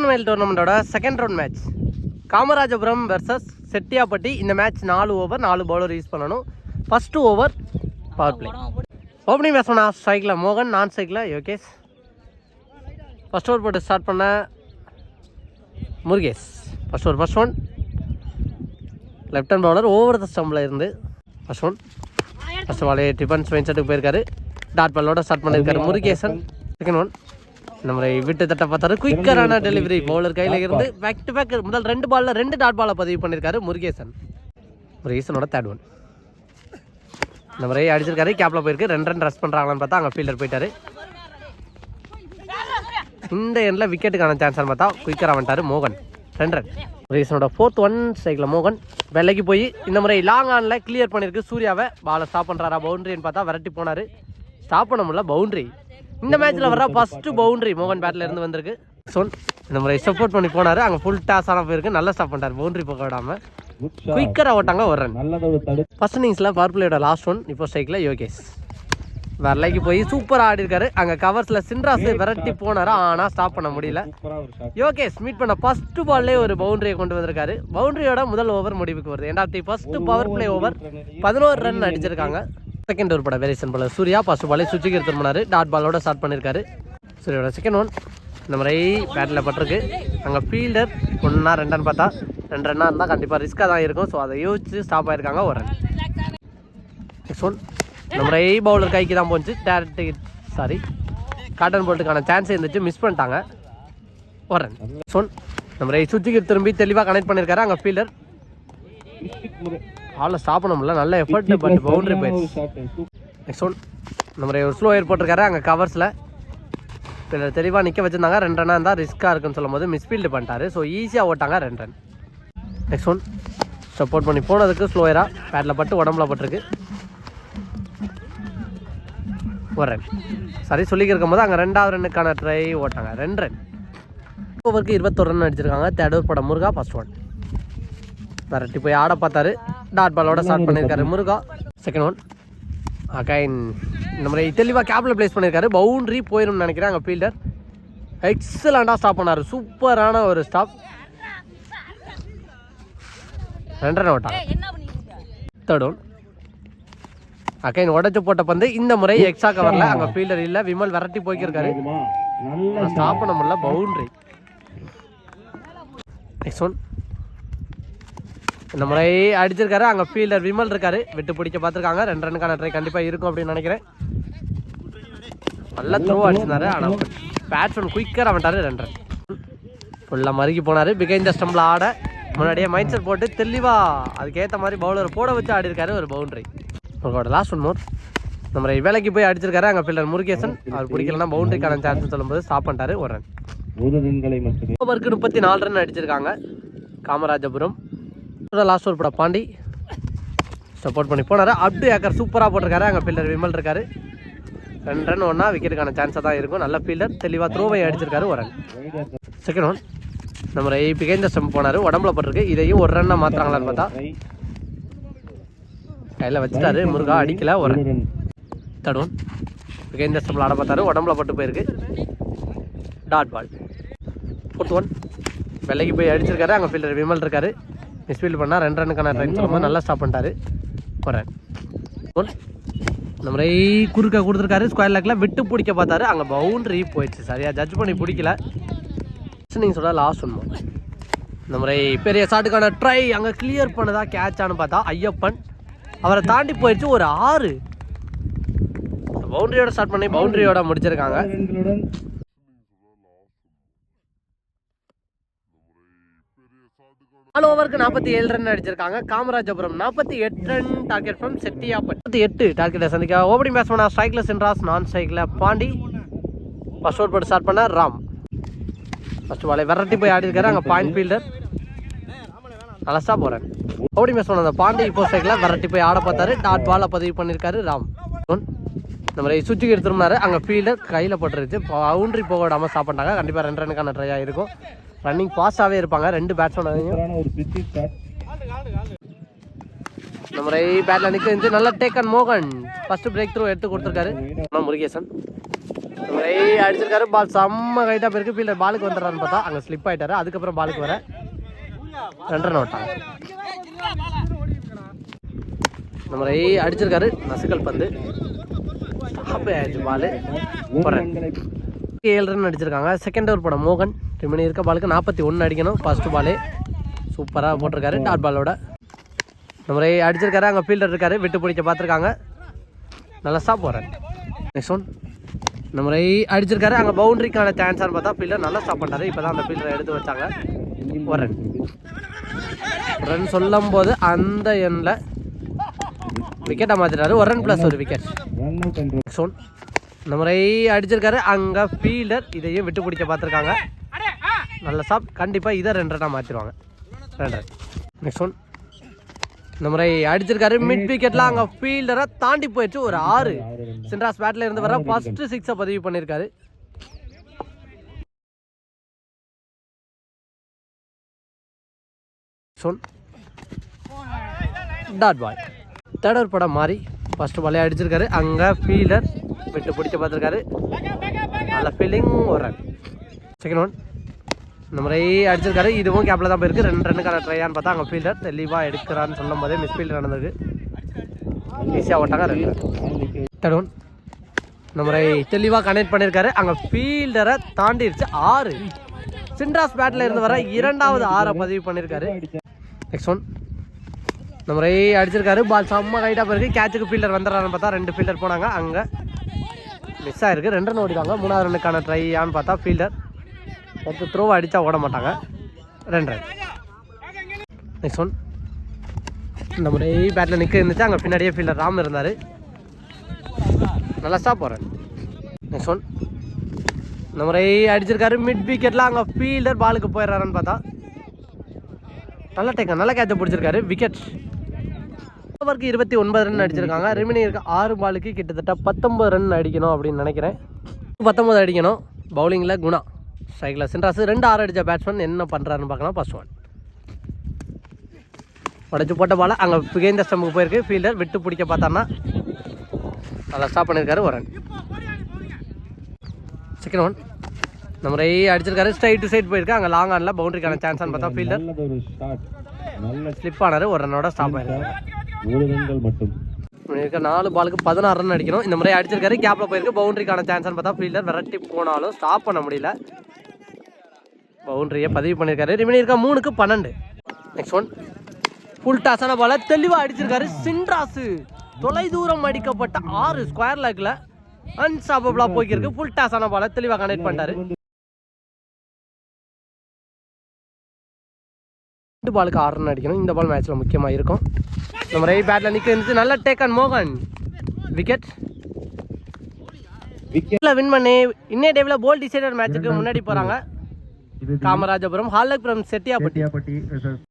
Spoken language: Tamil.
மயில் டோர்னமெண்டோட second round match Kamarajapuram versus Chettiyapatti. இந்த மேட்ச் 4 ஓவர் 4 பவுலர் யூஸ் பண்ணணும். First over power play. Opening பேட்ஸ்மேனா ஸ்ட்ரைக்கில் மோகன், நான் ஸ்ட்ரைக்கில் யோகேஷ். ஃபர்ஸ்ட் ஓவர் போட்டு ஸ்டார்ட் பண்ண Murugesh. First one left hand bowler over the ஸ்டம்பில் இருந்து ஃபர்ஸ்ட் பாலே டிஃபன்ஸ் மைண்ட் செட்டுக்கு போயிருக்காரு. டாட் பாலோட ஸ்டார்ட் பண்ணியிருக்காரு முருகேசன். செகண்ட் ஒன் இந்த முறை விட்டு தட்ட பார்த்தாரு. குயிக்கரான டெலிவரி பவுலர் கையில் இருந்து பேக் டு பேக் முதல் 2 பாலில் 2 டாட் பாலை பதிவு பண்ணியிருக்காரு முருகேசனோட தேர்ட் ஒன். இந்த முறை அடிச்சிருக்காரு. கேப்பில் போயிருக்கு. 2 ரன் ரஷ் பண்ணுறாங்களான்னு பார்த்தா அங்கே ஃபீல்டர் போயிட்டாரு. இந்த எண்ணில் விக்கெட்டுக்கான சான்ஸ் பார்த்தா குயிக்கராக வந்துட்டார் மோகன். 2 ரன். முருகேசனோட 4th ஒன் ஸ்ட்ரைக்கில் மோகன் வெள்ளைக்கு போய் இந்த முறை லாங் ஆனில் கிளியர் பண்ணியிருக்கு. சூர்யாவை பாலை ஸ்டாப் பண்ணுறாரா பவுண்டரின்னு பார்த்தா விரட்டி போனார். ஸ்டாப் பண்ண முடியல. பவுண்டரி. இந்த மேட்ச்சில் வர ஃபர்ஸ்ட் பவுண்டரி மோகன் பேட்டில் இருந்து வந்திருக்கு. இந்த முறை சப்போர்ட் பண்ணி போனார். அங்கே ஃபுல் டாஸான போயிருக்கு. நல்லா ஸ்டாப் பண்ணிட்டார். பவுண்டரி போக விடாமல் குயிக்கராக ஓட்டாங்க. ஒரு ரன். ஃபர்ஸ்ட் இன்னிங்ஸில் பவர் பிளேயோட லாஸ்ட் ஒன். இப்போ ஸ்ட்ரைக்கில் யோகேஷ் வரலைக்கு போய் சூப்பராக ஆடி இருக்காரு. அங்கே கவர்ஸில் சின்ராஸ் விரட்டி போனாரா, ஆனால் ஸ்டாப் பண்ண முடியல. யோகேஷ் மீட் பண்ண ஃபர்ஸ்ட் பால்லே ஒரு பவுண்டரியை கொண்டு வந்திருக்காரு. பவுண்டரியோட முதல் ஓவர் முடிவுக்கு வருது. ஏண்டாவது first power play over 11 run அடிச்சிருக்காங்க. செகண்ட் ஓவர் பட வேரியேஷன் பாலர் சூர்யா ஃபர்ஸ்ட் பாலே சுவிட்சுக்கு திரும்பினாரு. டாட் பாலோட ஸ்டார்ட் பண்ணியிருக்காரு. சூர்யாவோட செகண்ட் ஒன் இந்த முறை பேட்டில் பட்டிருக்கு. அங்கே ஃபீல்டர் 1 2 பார்த்தா 2 ரன்னாக இருந்தால் கண்டிப்பாக ரிஸ்க்காக தான் இருக்கும். ஸோ அதை யோசிச்சு ஸ்டாப் ஆகிருக்காங்க. ஒரு ரன். நெக்ஸ்ட் ஒன் இந்த முறை பவுலர் கைக்கு தான் போச்சு. காட்டன் போல்ட்டுக்கான சான்ஸே இருந்துச்சு. மிஸ் பண்ணிட்டாங்க. ஒரு ரன். நெக்ஸ்ட் ஒன் இந்த முறை சுவிட்சுக்கு திரும்பி தெளிவாக கனெக்ட் பண்ணியிருக்காரு. அங்கே ஃபீல்டர் ஆளில் ஸ்டாப் பண்ண முடியல. நல்ல எஃபர்ட் பட் பவுண்டரி போயிடுச்சு. நெக்ஸ்ட் ஒன் இந்த மாதிரி ஒரு ஸ்லோ ஏர் போட்டிருக்காரு. அங்கே கவர்ஸில் தெளிவாக நிற்க வச்சுருந்தாங்க. 2 ரன்னாக இருந்தால் ரிஸ்க்காக இருக்குன்னு சொல்லும் போது மிஸ்ஃபீல்டு பண்ணிட்டாரு. ஸோ ஈஸியாக ஓட்டாங்க. 2 ரன். நெக்ஸ்ட் ஒன் சப்போர்ட் பண்ணி போனதுக்கு ஸ்லோயராக பேட்டில் பட்டு உடம்புல பட்டிருக்கு. ஒரு ரன். சரி சொல்லிக்க இருக்கும் போது அங்கே 2வது ரன்னுக்கான ட்ரை ஓட்டாங்க. 2 ரன். ஓவருக்கு 21 ரன் அடிச்சிருக்காங்க. தேர்ட் ஓவர் பட முருகா ஃபர்ஸ்ட் ஒன் விரட்டி போய் ஆட பார்த்தாரு. டாட் பாலோட ஸ்டார்ட் பண்ணியிருக்காரு முருகா. செகண்ட் ஒன் அகைன் இந்த மாதிரி தெளிவாக கேப்பில் பிளேஸ் பண்ணியிருக்காரு. பவுண்டரி போயிடும்னு நினைக்கிறேன். அங்கே ஃபீல்டர் எக்ஸலண்டாக ஸ்டாப் பண்ணார். சூப்பரான ஒரு ஸ்டாப். 2 ரன் ஓட்டாங்க. தேர்ட் ஒன் அகைன் உடச்சு போட்ட பந்து இந்த முறை எக்ஸ்ட்ரா கவரில். அங்கே ஃபீல்டர் இல்லை. விமல் விரட்டி போய்க்கிருக்காரு. ஸ்டாப் பண்ண முடியல. பவுண்டரி. நெக்ஸ்ட் ஒன் இந்த முறை அடிச்சிருக்காரு. அங்கே ஃபீல்டர் விமல் இருக்காரு. விட்டு பிடிக்க பார்த்துருக்காங்க. 2 ரன்னுக்கான ட்ரை கண்டிப்பாக இருக்கும் அப்படின்னு நினைக்கிறேன். நல்லா த்ரோ அடிச்சிருந்தாரு. ஆனால் பேட்ஸ்மேன் குயிக்கராக வந்துட்டாரு. 2 ரன். ஃபுல்லாக மறுக்கி போனார். பிகைண்ட் த ஸ்டம்பில் ஆட முன்னாடியே மைண்ட் செட் போட்டு தெளிவாக அதுக்கேற்ற மாதிரி பவுலர் போட வச்சு ஆடி இருக்காரு. ஒரு பவுண்டரி. உங்களோட லாஸ்ட் ஒன் மோர் இந்த மாதிரி வேலைக்கு போய் அடிச்சிருக்காரு. அங்கே ஃபீல்டர் முருகேசன் அவர் பிடிக்கலன்னா பவுண்டரிக்கான சான்ஸ் சொல்லும்போது ஸ்டாப் பண்ணிட்டாரு. ஒரு ரன். ஓவருக்கு 34 ரன் அடிச்சிருக்காங்க காமராஜபுரம். லாஸ்ட் ஓவர் பட பாண்டி சப்போர்ட் பண்ணி போனார். அப் டு ஏக்கர் சூப்பராக போட்டிருக்காரு. அங்கே ஃபீல்டர் விமல் இருக்காரு. 2 ரன் ஒன்றா விக்கெட்டுக்கான சான்ஸாக தான் இருக்கும். நல்ல ஃபீல்டர் தெளிவாக த்ரோவை அடிச்சிருக்காரு. ஒரு ரன். செகண்ட் ஒன் நம்ம பிகைந்த ஸ்டம்ப் போனார். உடம்புல போட்டிருக்கு. இதையும் 1 ரன்னாக மாற்றுறாங்களான்னு பார்த்தா கையில் வச்சுட்டாரு. முருகா அடிக்கல. ஒரு ரன். தேர்ட் ஒன் பிகைந்த ஸ்டம்பில் ஆட பார்த்தாரு. உடம்புல பட்டு போயிருக்கு. Dot ball. ஃபோர்த் ஒன் வெள்ளைக்கு போய் அடிச்சிருக்காரு. அங்கே ஃபீல்டர் விமல் இருக்காரு. மிஸ்ஃபீல்டு பண்ணால் 2 ரன்னுக்கான ட்ரை சொல்லும்போது நல்லா ஸ்டாப் பண்ணிட்டாரு. ஒரு ரன். ஒன் இந்த முறை குறுக்க கொடுத்துருக்காரு. ஸ்கொயர் லேக்கில் விட்டு பிடிக்க பார்த்தாரு. அங்கே பவுண்டரி போயிடுச்சு. சரியாக ஜட்ஜ் பண்ணி பிடிக்கல. நீங்கள் சொல்ல லாஸ்ட் ஒன் இந்த முறை பெரிய ஷாட்டுக்கான ட்ரை அங்கே கிளியர் பண்ணதா கேட்சானு பார்த்தா ஐயப்பன் அவரை தாண்டி போயிடுச்சு. ஒரு 6 பவுண்டரியோட ஸ்டார்ட் பண்ணி பவுண்டரியோட முடிச்சிருக்காங்க. 4 ஓவருக்கு 47 ரன் அடிச்சிருக்காங்க Kamarajapuram. 48 run target from Chettiyapatti. 48 டார்கெட்டை சந்திக்க ஓப்பனிங் பேட்ஸ்மேனா ஸ்ட்ரைக்கில் சின்ராஸ், நான் ஸ்ட்ரைக்கில் பாண்டி. ஃபர்ஸ்ட் ஓவர் போட்டு ஸ்டார்ட் பண்ண ராம். ஃபர்ஸ்ட் பாலை விரட்டி போய் ஆடி இருக்காரு. அங்கே பாயிண்ட் ஃபீல்டர் நல்லா ஸ்டாப் போகிறேன். ஓப்பனிங் பேட்ஸ்மேன் அந்த பாண்டி இப்போ ஸ்ட்ரைக்கில் விரட்டி போய் ஆட பார்த்தாரு. டாட் பாலை பதிவு பண்ணியிருக்காரு ராம். இந்த மாதிரி சுவிட்சுக்கு எடுத்துருந்தாரு. அங்கே ஃபீல்டர் கையில் போட்டுருச்சு. பவுண்டரி போக விடாமல் ஸ்டாப் பண்ணிட்டாங்க. கண்டிப்பாக 2 ரன்னுக்கான ட்ரையாக இருக்கும். ரன்னிங் ஃபாஸ்டாகவே இருப்பாங்க 2 பேட்ஸ்மேனையும். இந்த முறை பேட்டில் நிற்க நல்ல டேக்கன் மோகன் ஃபர்ஸ்ட் பிரேக் த்ரூ எடுத்து கொடுத்துருக்காரு. முருகேசன் அடிச்சிருக்காரு. பால் செம்ம கைட்டாக போயிருக்கு. ஃபீல்டர் பாலுக்கு வந்துடுறான்னு பார்த்தா அங்கே ஸ்லிப் ஆகிட்டாரு. அதுக்கப்புறம் பாலுக்கு வர 2 ரன் விட்டாங்க. நம்ம அடிச்சிருக்காரு. நசுக்கல் பந்து ஸ்டாப் ஆயிடுச்சு. பால் 7 ரன் அடிச்சிருக்காங்க. செகண்ட் ஓவர் போட மோகன். ரிமைனி இருக்க பாலுக்கு 41 அடிக்கணும். ஃபர்ஸ்ட் பாலே சூப்பராக போட்டிருக்காரு டாட் பாலோட. நம்ம அடிச்சிருக்காரு. அங்கே ஃபீல்டர் இருக்காரு. விட்டு பிடிக்க பார்த்துருக்காங்க. நல்லா ஸ்டாப் போகிறேன். நெக்ஸ்ட் ஒன் நம்ம அடிச்சிருக்காரு. அங்கே பவுண்டரிக்கான சான்ஸான்னு பார்த்தா ஃபீல்டர் நல்லா ஸ்டாப் பண்ணாரு. இப்போ தான் அந்த ஃபீல்டரை எடுத்து வச்சாங்க. 1 ரன். ரன் சொல்லும் போது அந்த எண்ணில் விக்கெட்டாக மாற்றிட்டாரு. 1 run plus 1 wicket. Next one நம்ம அடிச்சிருக்காரு. அங்கே ஃபீல்டர் இதையும் விட்டு பிடிக்க பார்த்துருக்காங்க. நல்ல ஸ்டாப். கண்டிப்பாக இதை 2 ரன்னாக மாற்றிடுவாங்க. 2 ரன். நெக்ஸ்ட் ஒன் நம்ம அடிச்சிருக்காரு. மிட் விக்கெட்ல அங்கே ஃபீல்டரை தாண்டி போயிடுச்சு. ஒரு 6 சின்ராஸ் பேட்டில் இருந்து வர ஃபர்ஸ்ட் 6 பதிவு பண்ணியிருக்காரு. Dot ball. தேர்ட் ஓவர் படம் மாறி ஃபர்ஸ்ட் பாலே அடிச்சிருக்காரு. அங்கே ஃபீல்டர் விட்டு பிடிச்ச பார்த்துருக்காரு. நல்ல ஃபீல்டிங். 1 ரன். செகண்ட் ஒன் நம்ம அடிச்சிருக்காரு. இதுவும் கேப்பில் தான் போயிருக்கு. 2 ரன்னுக்கான ட்ரையான்னு பார்த்தா அங்கே ஃபீல்டர் தெளிவாக எடுக்கிறான்னு சொல்லும் போதே மிஸ் ஃபீல்டர் நடந்தது. ஈஸியாக ஓட்டாங்க. 2 ரன். தேர்ட் ஒன் நம்ம தெளிவாக கனெக்ட் பண்ணியிருக்காரு. அங்கே ஃபீல்டரை தாண்டிடுச்சு. 6 சின்ராஸ் பேட்டில் இருந்து வர 2வது 6 பதிவு பண்ணியிருக்காரு. நெக்ஸ்ட் ஒன் நம்ம அடிச்சிருக்காரு. பால் செம்ம கைட்டாக போயிருக்கு. கேட்சுக்கு ஃபீல்டர் வந்துடுறான்னு பார்த்தா 2 ஃபீல்டர் போனாங்க. அங்கே மிஸ் ஆகிருக்கு. 2 ரன் ஓடிட்டாங்க. 3வது ரன்னுக்கான ட்ரையான்னு பார்த்தா ஃபீல்டர் அடுத்து த்ரோவை அடித்தா ஓட மாட்டாங்க. 2 ரன். நெக்ஸ்ட் ஒன் நம்ம பேட்டில் நிற்க இருந்துச்சு. அங்கே பின்னாடியே ஃபீல்டர் ராம் இருந்தார். நல்லா ஸ்டாப் போகிறேன். நெக்ஸ்ட் ஒன் நம்ம அடிச்சிருக்காரு. மிட் விக்கெட்டில் அங்கே ஃபீல்டர் பாலுக்கு போயிடுறாருன்னு பார்த்தா நல்லா டேக்கன் நல்லா கேட்சை பிடிச்சிருக்காரு. விக்கெட். ஓவருக்கு 29 ரன் அடிச்சிருக்காங்க. ரிமைனிங் இருக்க 6 பாலுக்கு கிட்டத்தட்ட 19 ரன் அடிக்கணும் அப்படின்னு நினைக்கிறேன். 19 அடிக்கணும். பவுலிங்கில் குணா, ஸ்ட்ரைக்கில் சின்ராஸ். 2 6 அடித்த பேட்ஸ்மேன் என்ன பண்ணுறாருன்னு பார்க்கலாம். ஃபர்ஸ்ட் ஒன் உடச்சி போட்ட பால அங்கே பிகைந்த ஸ்டம்புக்கு போயிருக்கு. ஃபீல்டர் விட்டு பிடிக்க பார்த்தான்னா நல்லா ஸ்டாப் பண்ணியிருக்காரு. 1 ரன். செகண்ட் ஒன் நம்ம அடிச்சிருக்காரு. ஸ்ட்ரைட் டு சைட் போயிருக்கு. அங்கே லாங் ஆனில் பவுண்டரிக்கான சான்ஸான்னு பார்த்தா ஃபீல்டர் ஸ்லிப் ஆனார். 1 ரன்னோட ஸ்டாப் ஆயிருக்காரு. 4 பாலுக்கு 16 ரன் அடிக்கணும். இந்த முறை அடிச்சிருக்காரு. கேப்பில் போயிருக்கு. பவுண்டரிக்கான சான்ஸ்னு பார்த்தா ஃபீல்டர் விரட்டி போனாலும் ஸ்டாப் பண்ண முடியல. பவுண்டரியை பதிவு பண்ணியிருக்காரு. ரிமைனிங் இருக்க 3க்கு 12. நெக்ஸ்ட் ஒன் ஃபுல் டாஸான பாலை தெளிவாக அடிச்சிருக்காரு. சின்ராஸ் தொலை தூரம் அடிக்கப்பட்ட 6 ஸ்கொயர் லெக்கில் அன்ஸ்டாப்பபிளாக போய்க்கிருக்கு. ஃபுல் டாஸான பாலை தெளிவாக கனெக்ட் பண்ணிட்டாரு. 2 பாலுக்கு 6 ரன் அடிக்கணும். இந்த பால் மேட்ச்சில் முக்கியமாக இருக்கும். நம்ம பேட்டில் நிற்க இருந்துச்சு. நல்ல டேக்கன் மோகன். விக்கெட். வின் பண்ணி இன்னே டேவில் போல் டிசைடர் மேட்சுக்கு முன்னாடி போகிறாங்க. காமராஜபுரம் ஹாலக்புரம் செட்டியாப்பட்டி.